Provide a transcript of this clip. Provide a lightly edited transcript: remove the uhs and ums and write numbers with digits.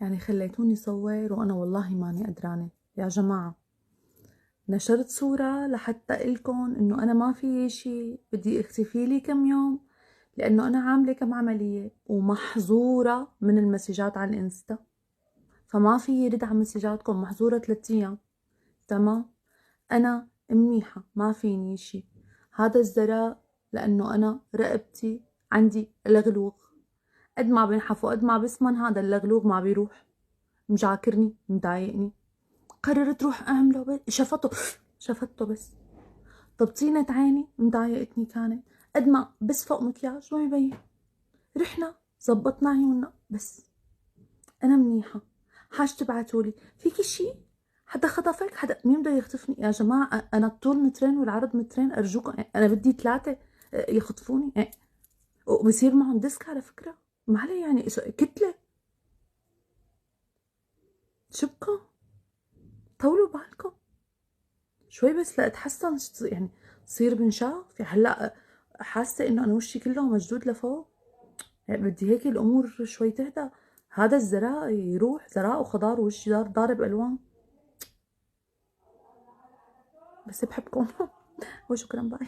يعني خليتوني صور وأنا والله ماني قدرانة يا جماعة. نشرت صورة لحتى إلكن إنه أنا ما في شي، بدي اختفي لي كم يوم لأنه أنا عاملة كم عملية ومحظورة من المسجات على الإنستا، فما في يرد على مسجاتكم، محظورة 3 أيام. تمام، أنا منيحة ما فيني شي. هذا الزراء لأنه أنا رقبتي عندي لغلوغ، قد ما بنحف وقد ما بسمن هذا اللغلوغ ما بيروح، مجاكرني مضايقني. قررت روح اعمله شفته بس. طب طينة عيني مضايقتني كانت، قد ما بسفق مكياج ما يبين. رحنا زبطنا عيوننا بس. انا منيحة. حاج تبعتولي فيكي شي؟ حدا خطفك؟ حدا مين بده يخطفني يا جماعة؟ انا الطول مترين والعرض مترين، ارجوكم انا بدي 3 يخطفوني. وبصير معهم ديسك على فكرة، ما علي يعني كتلة. شبكة، طولوا بالكم شوي بس لأتحسن، يعني تصير بنشاف. هلا حاسة انه انا وشي كله مشدود لفوق، يعني بدي هيك الامور شوي تهدى. هذا الزراء يروح زراء وخضار ووشي ضارب الوان. بس بحبكم وشكرا باي.